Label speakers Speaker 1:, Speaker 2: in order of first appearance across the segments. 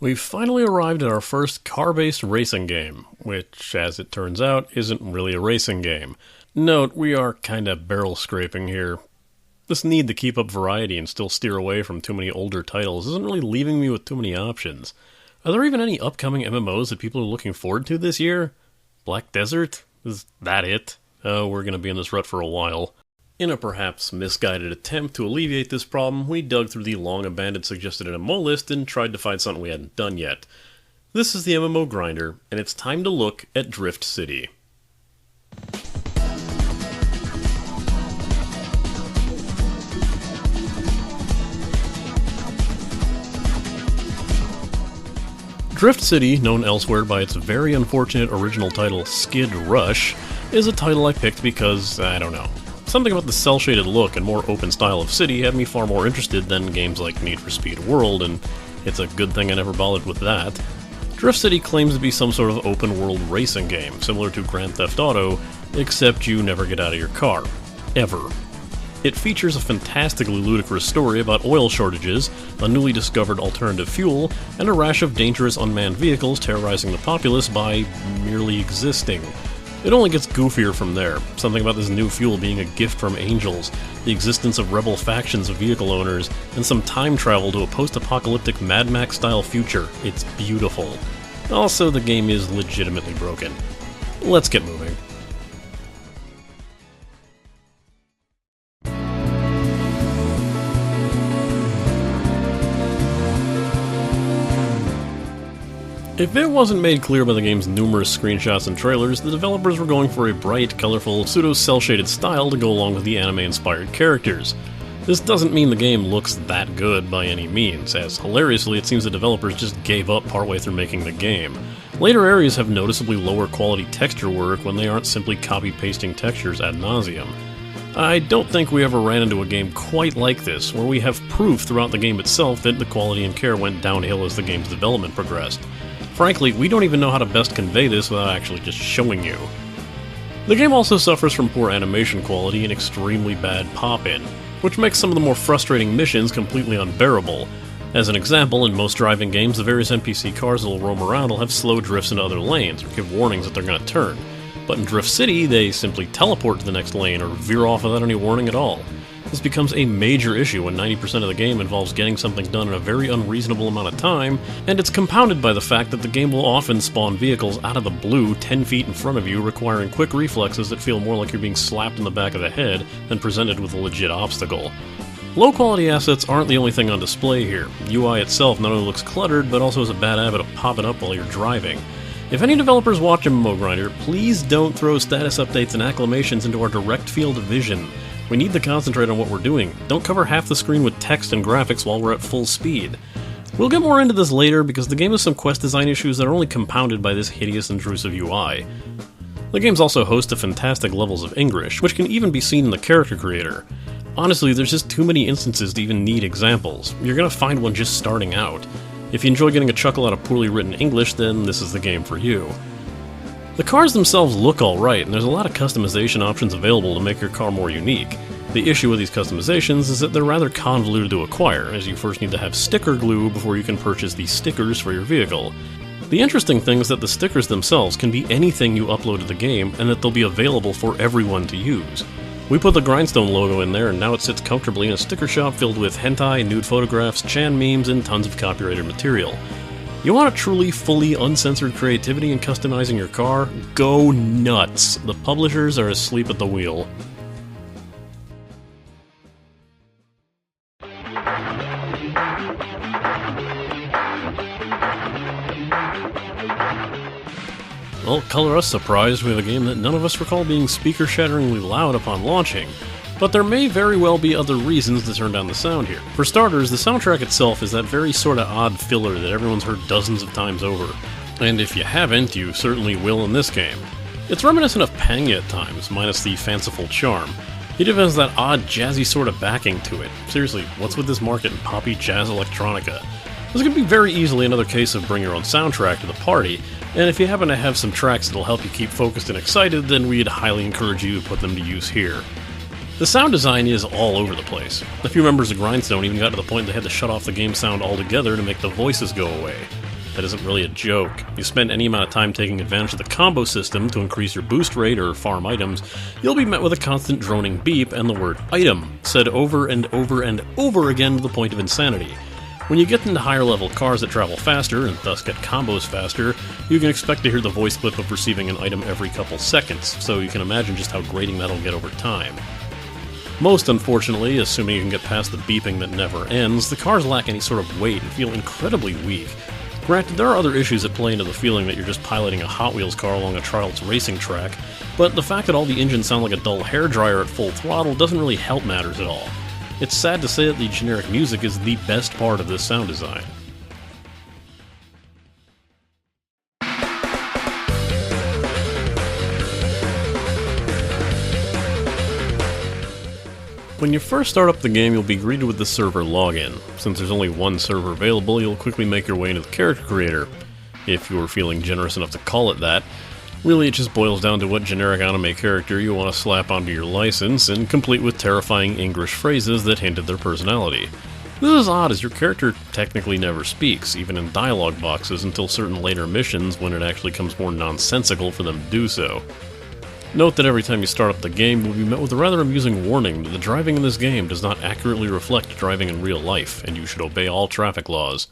Speaker 1: We've finally arrived at our first car-based racing game, which, as it turns out, isn't really a racing game. Note, we are kinda barrel scraping here. This need to keep up variety and still steer away from too many older titles isn't really leaving me with too many options. Are there even any upcoming MMOs that people are looking forward to this year? Black Desert? Is that it? Oh, we're gonna be in this rut for a while. In a perhaps misguided attempt to alleviate this problem, we dug through the long-abandoned suggested MMO list and tried to find something we hadn't done yet. This is the MMO Grinder, and it's time to look at Drift City. Drift City, known elsewhere by its very unfortunate original title Skid Rush, is a title I picked because, I don't know. Something about the cel-shaded look and more open style of City had me far more interested than games like Need for Speed World, and it's a good thing I never bothered with that. Drift City claims to be some sort of open-world racing game, similar to Grand Theft Auto, except you never get out of your car. Ever. It features a fantastically ludicrous story about oil shortages, a newly discovered alternative fuel, and a rash of dangerous unmanned vehicles terrorizing the populace by merely existing. It only gets goofier from there, something about this new fuel being a gift from angels, the existence of rebel factions of vehicle owners, and some time travel to a post-apocalyptic Mad Max-style future. It's beautiful. Also, the game is legitimately broken. Let's get moving. If it wasn't made clear by the game's numerous screenshots and trailers, the developers were going for a bright, colorful, pseudo-cel-shaded style to go along with the anime-inspired characters. This doesn't mean the game looks that good by any means, as hilariously it seems the developers just gave up partway through making the game. Later areas have noticeably lower quality texture work when they aren't simply copy-pasting textures ad nauseum. I don't think we ever ran into a game quite like this, where we have proof throughout the game itself that the quality and care went downhill as the game's development progressed. Frankly, we don't even know how to best convey this without actually just showing you. The game also suffers from poor animation quality and extremely bad pop-in, which makes some of the more frustrating missions completely unbearable. As an example, in most driving games, the various NPC cars that will roam around will have slow drifts into other lanes or give warnings that they're going to turn. But in Drift City, they simply teleport to the next lane or veer off without any warning at all. This becomes a major issue when 90% of the game involves getting something done in a very unreasonable amount of time, and it's compounded by the fact that the game will often spawn vehicles out of the blue 10 feet in front of you, requiring quick reflexes that feel more like you're being slapped in the back of the head than presented with a legit obstacle. Low-quality assets aren't the only thing on display here. UI itself not only looks cluttered, but also has a bad habit of popping up while you're driving. If any developers watch MMO Grinder, please don't throw status updates and acclamations into our direct field of vision. We need to concentrate on what we're doing. Don't cover half the screen with text and graphics while we're at full speed. We'll get more into this later because the game has some quest design issues that are only compounded by this hideous intrusive UI. The game's also hosts to fantastic levels of English, which can even be seen in the character creator. Honestly, there's just too many instances to even need examples. You're gonna find one just starting out. If you enjoy getting a chuckle out of poorly written English, then this is the game for you. The cars themselves look alright, and there's a lot of customization options available to make your car more unique. The issue with these customizations is that they're rather convoluted to acquire, as you first need to have sticker glue before you can purchase these stickers for your vehicle. The interesting thing is that the stickers themselves can be anything you upload to the game, and that they'll be available for everyone to use. We put the Grindstone logo in there, and now it sits comfortably in a sticker shop filled with hentai, nude photographs, Chan memes, and tons of copyrighted material. You want a truly, fully uncensored creativity in customizing your car? Go nuts! The publishers are asleep at the wheel. Well, color us surprised, we have a game that none of us recall being speaker-shatteringly loud upon launching. But there may very well be other reasons to turn down the sound here. For starters, the soundtrack itself is that very sorta odd filler that everyone's heard dozens of times over. And if you haven't, you certainly will in this game. It's reminiscent of Panga at times, minus the fanciful charm. It even has that odd jazzy sort of backing to it. Seriously, what's with this market in poppy jazz electronica? This could be very easily another case of bring your own soundtrack to the party, and if you happen to have some tracks that'll help you keep focused and excited, then we'd highly encourage you to put them to use here. The sound design is all over the place. A few members of Grindstone even got to the point they had to shut off the game sound altogether to make the voices go away. That isn't really a joke. You spend any amount of time taking advantage of the combo system to increase your boost rate or farm items, you'll be met with a constant droning beep and the word item, said over and over and over again to the point of insanity. When you get into higher level cars that travel faster, and thus get combos faster, you can expect to hear the voice clip of receiving an item every couple seconds, so you can imagine just how grating that'll get over time. Most unfortunately, assuming you can get past the beeping that never ends, the cars lack any sort of weight and feel incredibly weak. Granted, there are other issues that play into the feeling that you're just piloting a Hot Wheels car along a Trials racing track, but the fact that all the engines sound like a dull hairdryer at full throttle doesn't really help matters at all. It's sad to say that the generic music is the best part of this sound design. When you first start up the game, you'll be greeted with the server login. Since there's only one server available, you'll quickly make your way into the character creator, if you're feeling generous enough to call it that. Really, it just boils down to what generic anime character you want to slap onto your license, and complete with terrifying English phrases that hint at their personality. This is odd, as your character technically never speaks, even in dialogue boxes, until certain later missions when it actually comes more nonsensical for them to do so. Note that every time you start up the game, you'll be met with a rather amusing warning that the driving in this game does not accurately reflect driving in real life, and you should obey all traffic laws.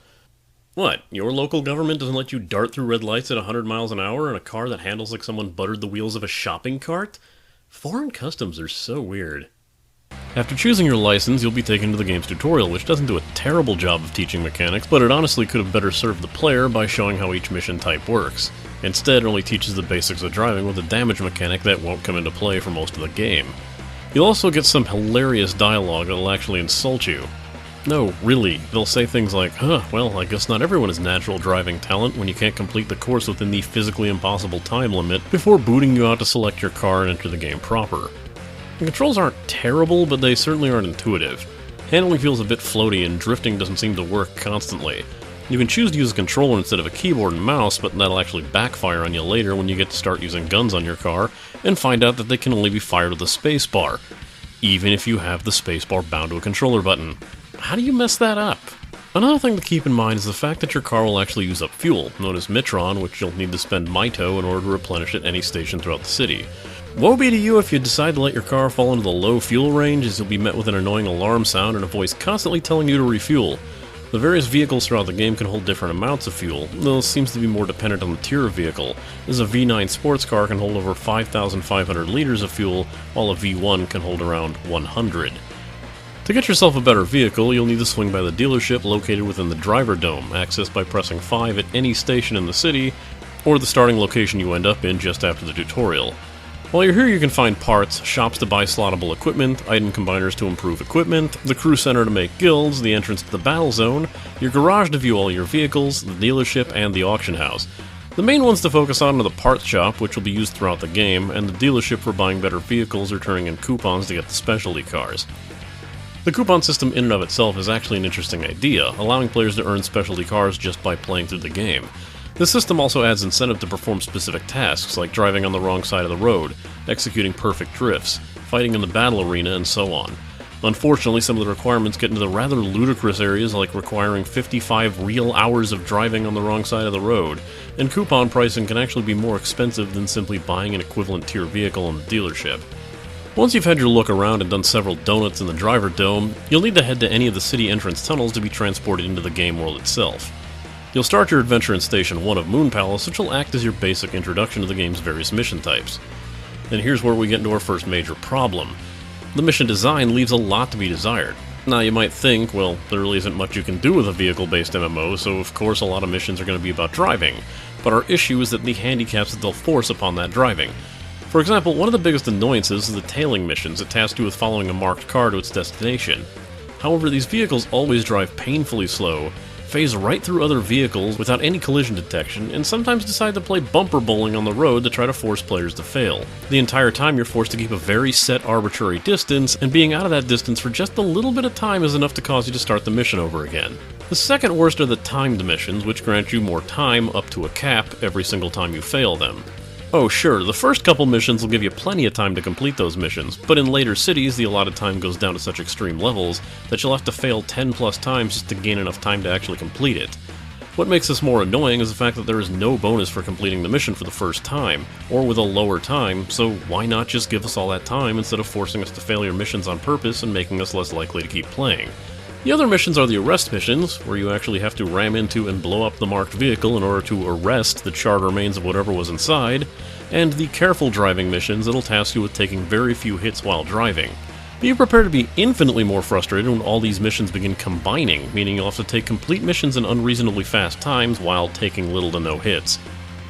Speaker 1: What, your local government doesn't let you dart through red lights at 100 miles an hour in a car that handles like someone buttered the wheels of a shopping cart? Foreign customs are so weird. After choosing your license, you'll be taken to the game's tutorial, which doesn't do a terrible job of teaching mechanics, but it honestly could have better served the player by showing how each mission type works. Instead, it only teaches the basics of driving with a damage mechanic that won't come into play for most of the game. You'll also get some hilarious dialogue that'll actually insult you. No, really, they'll say things like, well, I guess not everyone is natural driving talent when you can't complete the course within the physically impossible time limit, before booting you out to select your car and enter the game proper. The controls aren't terrible, but they certainly aren't intuitive. Handling feels a bit floaty and drifting doesn't seem to work constantly. You can choose to use a controller instead of a keyboard and mouse, but that'll actually backfire on you later when you get to start using guns on your car, and find out that they can only be fired with a spacebar, even if you have the spacebar bound to a controller button. How do you mess that up? Another thing to keep in mind is the fact that your car will actually use up fuel, known as Mitron, which you'll need to spend Mito in order to replenish at any station throughout the city. Woe be to you if you decide to let your car fall into the low fuel range, as you'll be met with an annoying alarm sound and a voice constantly telling you to refuel. The various vehicles throughout the game can hold different amounts of fuel, though this seems to be more dependent on the tier of vehicle, as a V9 sports car can hold over 5,500 liters of fuel, while a V1 can hold around 100. To get yourself a better vehicle, you'll need to swing by the dealership located within the driver dome, accessed by pressing 5 at any station in the city, or the starting location you end up in just after the tutorial. While you're here, you can find parts, shops to buy slottable equipment, item combiners to improve equipment, the crew center to make guilds, the entrance to the battle zone, your garage to view all your vehicles, the dealership, and the auction house. The main ones to focus on are the parts shop, which will be used throughout the game, and the dealership for buying better vehicles or turning in coupons to get the specialty cars. The coupon system in and of itself is actually an interesting idea, allowing players to earn specialty cars just by playing through the game. The system also adds incentive to perform specific tasks, like driving on the wrong side of the road, executing perfect drifts, fighting in the battle arena, and so on. Unfortunately, some of the requirements get into the rather ludicrous areas like requiring 55 real hours of driving on the wrong side of the road, and coupon pricing can actually be more expensive than simply buying an equivalent tier vehicle in the dealership. Once you've had your look around and done several donuts in the driver dome, you'll need to head to any of the city entrance tunnels to be transported into the game world itself. You'll start your adventure in Station 1 of Moon Palace, which will act as your basic introduction to the game's various mission types. And here's where we get into our first major problem. The mission design leaves a lot to be desired. Now you might think, well, there really isn't much you can do with a vehicle-based MMO, so of course a lot of missions are going to be about driving, but our issue is that the handicaps that they'll force upon that driving. For example, one of the biggest annoyances is the tailing missions that task you with following a marked car to its destination. However, these vehicles always drive painfully slow, phase right through other vehicles without any collision detection, and sometimes decide to play bumper bowling on the road to try to force players to fail. The entire time you're forced to keep a very set arbitrary distance, and being out of that distance for just a little bit of time is enough to cause you to start the mission over again. The second worst are the timed missions, which grant you more time up to a cap every single time you fail them. Oh sure, the first couple missions will give you plenty of time to complete those missions, but in later cities the allotted time goes down to such extreme levels that you'll have to fail 10 plus times just to gain enough time to actually complete it. What makes this more annoying is the fact that there is no bonus for completing the mission for the first time, or with a lower time, so why not just give us all that time instead of forcing us to fail your missions on purpose and making us less likely to keep playing? The other missions are the arrest missions, where you actually have to ram into and blow up the marked vehicle in order to arrest the charred remains of whatever was inside, and the careful driving missions that'll task you with taking very few hits while driving. Be prepared to be infinitely more frustrated when all these missions begin combining, meaning you'll have to take complete missions in unreasonably fast times while taking little to no hits.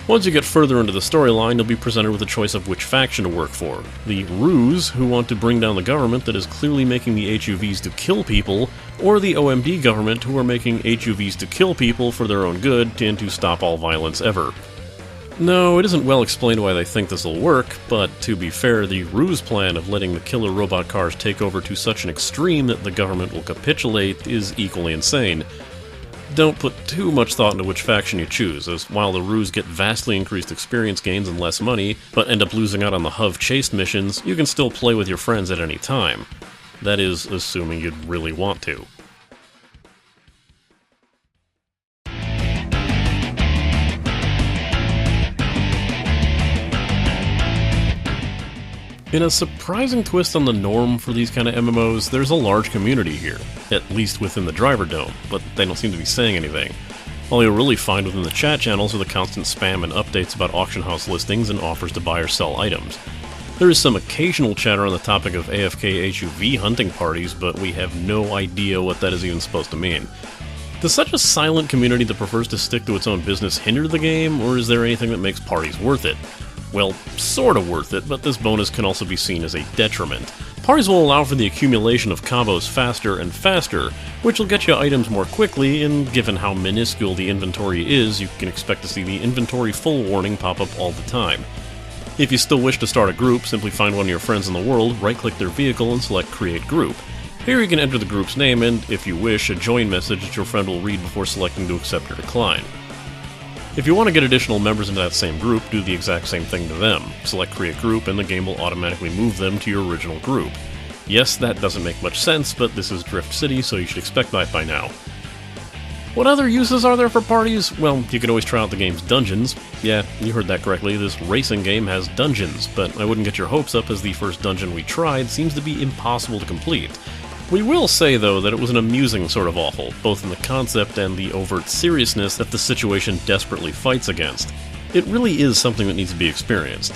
Speaker 1: Once you get further into the storyline, you'll be presented with a choice of which faction to work for. The Ruse, who want to bring down the government that is clearly making the HUVs to kill people, or the OMD government, who are making HUVs to kill people for their own good and to stop all violence ever. No, it isn't well explained why they think this will work, but to be fair, the Ruse plan of letting the killer robot cars take over to such an extreme that the government will capitulate is equally insane. Don't put too much thought into which faction you choose, as while the Ruse get vastly increased experience gains and less money, but end up losing out on the HUV chase missions, you can still play with your friends at any time. That is, assuming you'd really want to. In a surprising twist on the norm for these kind of MMOs, there's a large community here, at least within the driver dome, but they don't seem to be saying anything. All you'll really find within the chat channels are the constant spam and updates about auction house listings and offers to buy or sell items. There is some occasional chatter on the topic of AFK HUV hunting parties, but we have no idea what that is even supposed to mean. Does such a silent community that prefers to stick to its own business hinder the game, or is there anything that makes parties worth it? Well, sorta worth it, but this bonus can also be seen as a detriment. Parties will allow for the accumulation of combos faster and faster, which will get you items more quickly, and given how minuscule the inventory is, you can expect to see the inventory full warning pop up all the time. If you still wish to start a group, simply find one of your friends in the world, right-click their vehicle, and select Create Group. Here you can enter the group's name and, if you wish, a join message that your friend will read before selecting to accept or decline. If you want to get additional members into that same group, do the exact same thing to them. Select Create Group and the game will automatically move them to your original group. Yes, that doesn't make much sense, but this is Drift City, so you should expect that by now. What other uses are there for parties? Well, you can always try out the game's dungeons. Yeah, you heard that correctly, this racing game has dungeons, but I wouldn't get your hopes up as the first dungeon we tried seems to be impossible to complete. We will say, though, that it was an amusing sort of awful, both in the concept and the overt seriousness that the situation desperately fights against. It really is something that needs to be experienced.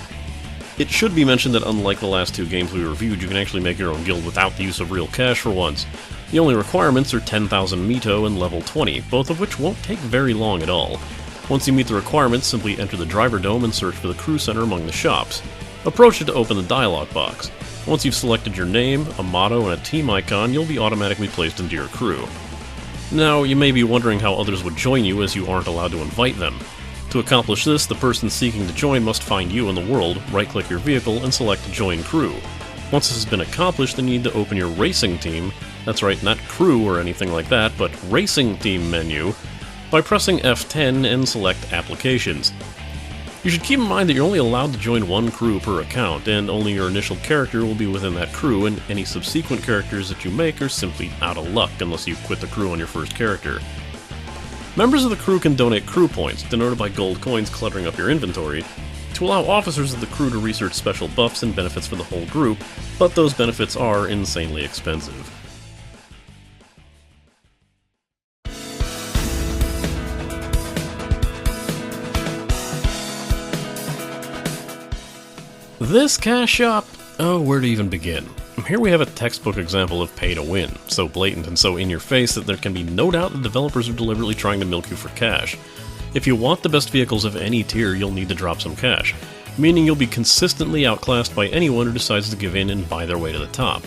Speaker 1: It should be mentioned that unlike the last two games we reviewed, you can actually make your own guild without the use of real cash for once. The only requirements are 10,000 Mito and level 20, both of which won't take very long at all. Once you meet the requirements, simply enter the driver dome and search for the crew center among the shops. Approach it to open the dialog box. Once you've selected your name, a motto, and a team icon, you'll be automatically placed into your crew. Now, you may be wondering how others would join you as you aren't allowed to invite them. To accomplish this, the person seeking to join must find you in the world, right-click your vehicle, and select Join Crew. Once this has been accomplished, then you need to open your Racing Team, that's right, not Crew or anything like that, but Racing Team menu, by pressing F10 and select Applications. You should keep in mind that you're only allowed to join one crew per account, and only your initial character will be within that crew, and any subsequent characters that you make are simply out of luck unless you quit the crew on your first character. Members of the crew can donate crew points, denoted by gold coins cluttering up your inventory, to allow officers of the crew to research special buffs and benefits for the whole group, but those benefits are insanely expensive. This cash shop? Oh, where to even begin? Here we have a textbook example of pay to win, so blatant and so in your face that there can be no doubt that developers are deliberately trying to milk you for cash. If you want the best vehicles of any tier, you'll need to drop some cash, meaning you'll be consistently outclassed by anyone who decides to give in and buy their way to the top.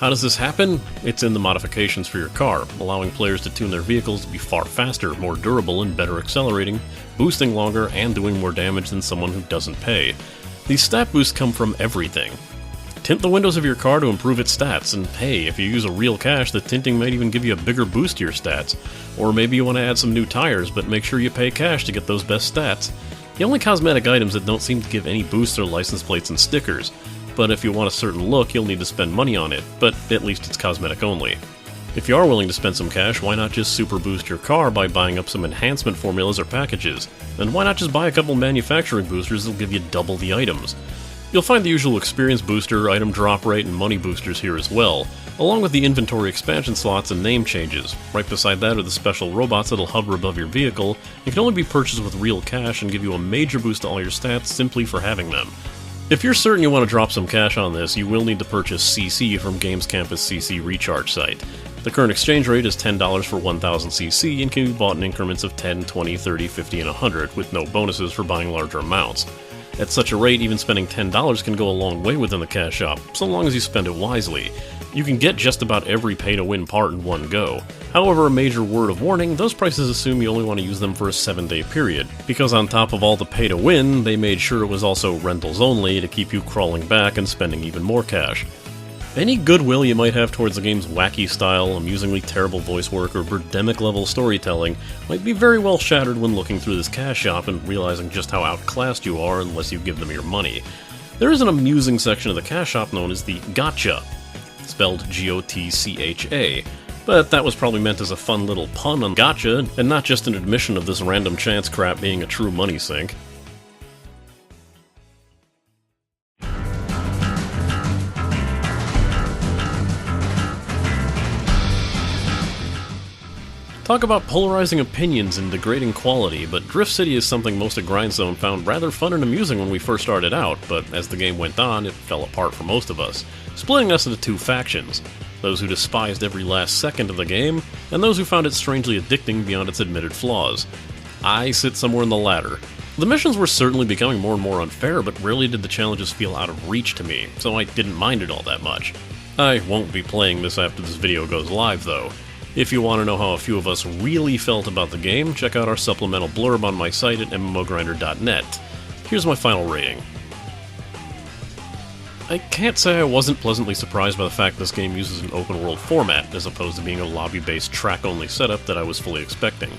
Speaker 1: How does this happen? It's in the modifications for your car, allowing players to tune their vehicles to be far faster, more durable, and better accelerating, boosting longer, and doing more damage than someone who doesn't pay. These stat boosts come from everything. Tint the windows of your car to improve its stats, and hey, if you use a real cache, the tinting might even give you a bigger boost to your stats. Or maybe you want to add some new tires, but make sure you pay cash to get those best stats. The only cosmetic items that don't seem to give any boosts are license plates and stickers, but if you want a certain look, you'll need to spend money on it, but at least it's cosmetic only. If you are willing to spend some cash, why not just super boost your car by buying up some enhancement formulas or packages? And why not just buy a couple manufacturing boosters that'll give you double the items? You'll find the usual experience booster, item drop rate, and money boosters here as well, along with the inventory expansion slots and name changes. Right beside that are the special robots that'll hover above your vehicle and can only be purchased with real cash and give you a major boost to all your stats simply for having them. If you're certain you want to drop some cash on this, you will need to purchase CC from Games Campus CC Recharge site. The current exchange rate is $10 for 1000 CC and can be bought in increments of 10, 20, 30, 50, and 100, with no bonuses for buying larger amounts. At such a rate, even spending $10 can go a long way within the cash shop, so long as you spend it wisely. You can get just about every pay-to-win part in one go. However, a major word of warning, those prices assume you only want to use them for a 7-day period, because on top of all the pay-to-win, they made sure it was also rentals only to keep you crawling back and spending even more cash. Any goodwill you might have towards the game's wacky style, amusingly terrible voice work, or Birdemic-level storytelling might be very well shattered when looking through this cash shop and realizing just how outclassed you are unless you give them your money. There is an amusing section of the cash shop known as the Gotcha, spelled G-O-T-C-H-A, but that was probably meant as a fun little pun on gotcha, and not just an admission of this random chance crap being a true money sink. Talk about polarizing opinions and degrading quality, but Drift City is something most at Grindstone found rather fun and amusing when we first started out, but as the game went on, it fell apart for most of us, splitting us into two factions: those who despised every last second of the game, and those who found it strangely addicting beyond its admitted flaws. I sit somewhere in the latter. The missions were certainly becoming more and more unfair, but rarely did the challenges feel out of reach to me, so I didn't mind it all that much. I won't be playing this after this video goes live, though. If you want to know how a few of us really felt about the game, check out our supplemental blurb on my site at mmogrinder.net. Here's my final rating. I can't say I wasn't pleasantly surprised by the fact this game uses an open-world format, as opposed to being a lobby-based track-only setup that I was fully expecting.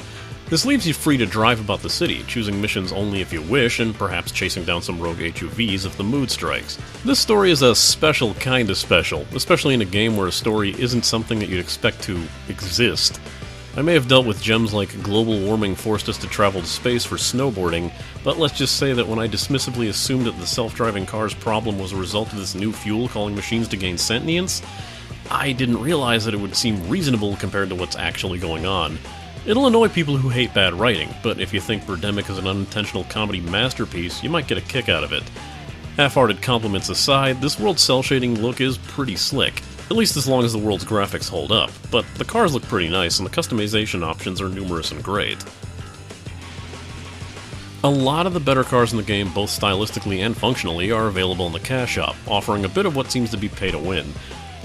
Speaker 1: This leaves you free to drive about the city, choosing missions only if you wish, and perhaps chasing down some rogue HUVs if the mood strikes. This story is a special kind of special, especially in a game where a story isn't something that you'd expect to exist. I may have dealt with gems like global warming forced us to travel to space for snowboarding, but let's just say that when I dismissively assumed that the self-driving car's problem was a result of this new fuel calling machines to gain sentience, I didn't realize that it would seem reasonable compared to what's actually going on. It'll annoy people who hate bad writing, but if you think Birdemic is an unintentional comedy masterpiece, you might get a kick out of it. Half-hearted compliments aside, this world's cel-shading look is pretty slick, at least as long as the world's graphics hold up, but the cars look pretty nice and the customization options are numerous and great. A lot of the better cars in the game, both stylistically and functionally, are available in the cash shop, offering a bit of what seems to be pay to win.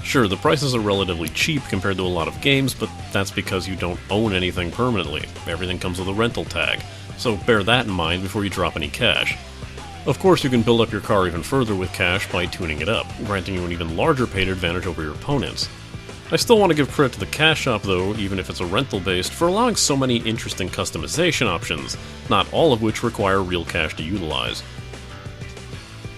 Speaker 1: Sure, the prices are relatively cheap compared to a lot of games, but that's because you don't own anything permanently. Everything comes with a rental tag, so bear that in mind before you drop any cash. Of course, you can build up your car even further with cash by tuning it up, granting you an even larger paid advantage over your opponents. I still want to give credit to the cash shop though, even if it's a rental-based, for allowing so many interesting customization options, not all of which require real cash to utilize.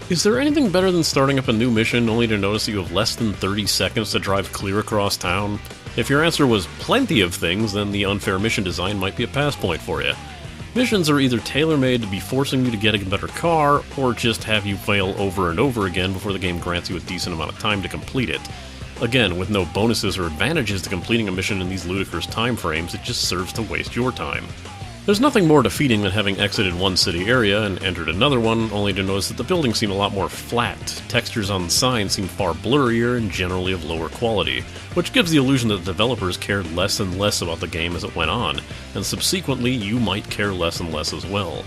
Speaker 1: Is there anything better than starting up a new mission only to notice that you have less than 30 seconds to drive clear across town? If your answer was plenty of things, then the unfair mission design might be a pass point for you. Missions are either tailor-made to be forcing you to get a better car, or just have you fail over and over again before the game grants you a decent amount of time to complete it. Again, with no bonuses or advantages to completing a mission in these ludicrous time frames, it just serves to waste your time. There's nothing more defeating than having exited one city area and entered another one, only to notice that the buildings seem a lot more flat, textures on the signs seem far blurrier and generally of lower quality, which gives the illusion that the developers cared less and less about the game as it went on, and subsequently you might care less and less as well.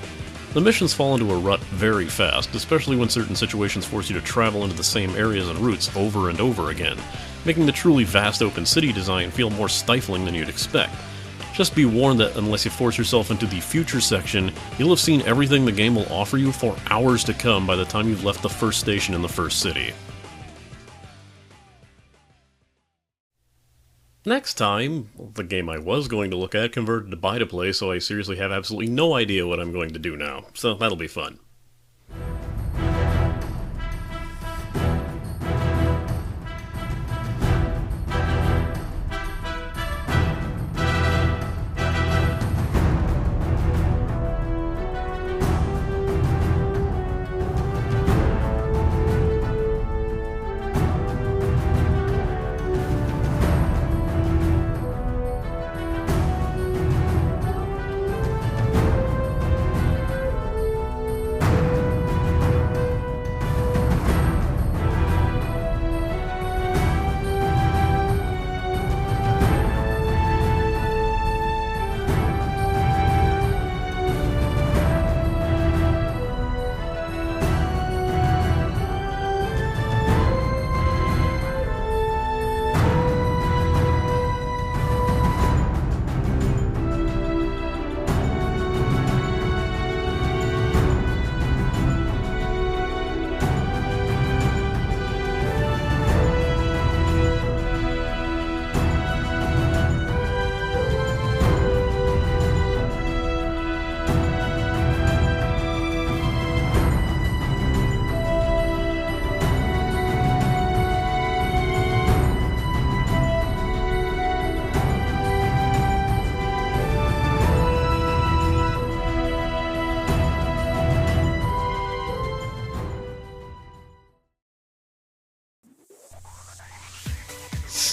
Speaker 1: The missions fall into a rut very fast, especially when certain situations force you to travel into the same areas and routes over and over again, making the truly vast open city design feel more stifling than you'd expect. Just be warned that unless you force yourself into the future section, you'll have seen everything the game will offer you for hours to come by the time you've left the first station in the first city. Next time, the game I was going to look at converted to buy-to-play, so I seriously have absolutely no idea what I'm going to do now, so that'll be fun.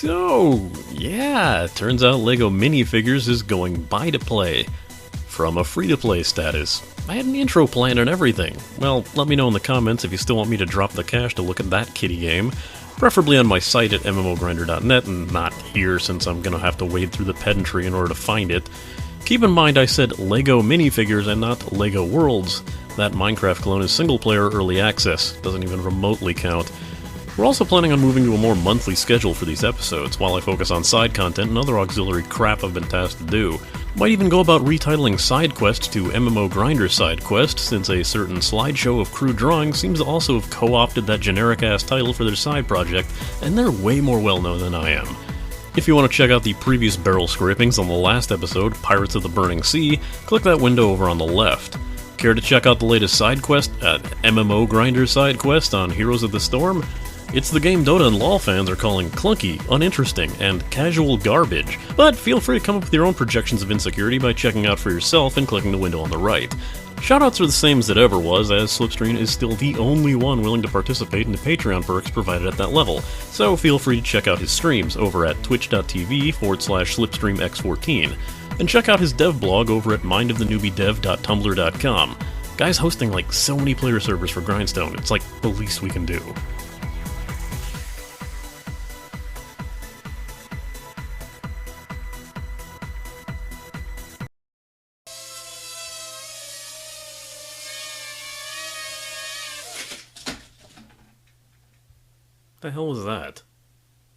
Speaker 1: So, yeah, turns out LEGO minifigures is going buy-to-play from a free-to-play status. I had an intro planned and everything. Well, let me know in the comments if you still want me to drop the cash to look at that kitty game, preferably on my site at mmogrinder.net and not here since I'm gonna have to wade through the pedantry in order to find it. Keep in mind I said LEGO minifigures and not LEGO Worlds. That Minecraft clone is single-player early access, doesn't even remotely count. We're also planning on moving to a more monthly schedule for these episodes, while I focus on side content and other auxiliary crap I've been tasked to do. Might even go about retitling side quests to MMO Grinder side quest, since a certain slideshow of crude drawings seems to also have co-opted that generic-ass title for their side project, and they're way more well-known than I am. If you want to check out the previous barrel scrapings on the last episode, Pirates of the Burning Sea, click that window over on the left. Care to check out the latest side quest, MMO Grinder side quest on Heroes of the Storm? It's the game Dota and LoL fans are calling clunky, uninteresting, and casual garbage, but feel free to come up with your own projections of insecurity by checking out for yourself and clicking the window on the right. Shoutouts are the same as it ever was, as Slipstream is still the only one willing to participate in the Patreon perks provided at that level, so feel free to check out his streams over at twitch.tv/slipstreamx14, and check out his dev blog over at mindofthenewbiedev.tumblr.com. Guy's hosting like so many player servers for Grindstone, it's like the least we can do. The hell was that?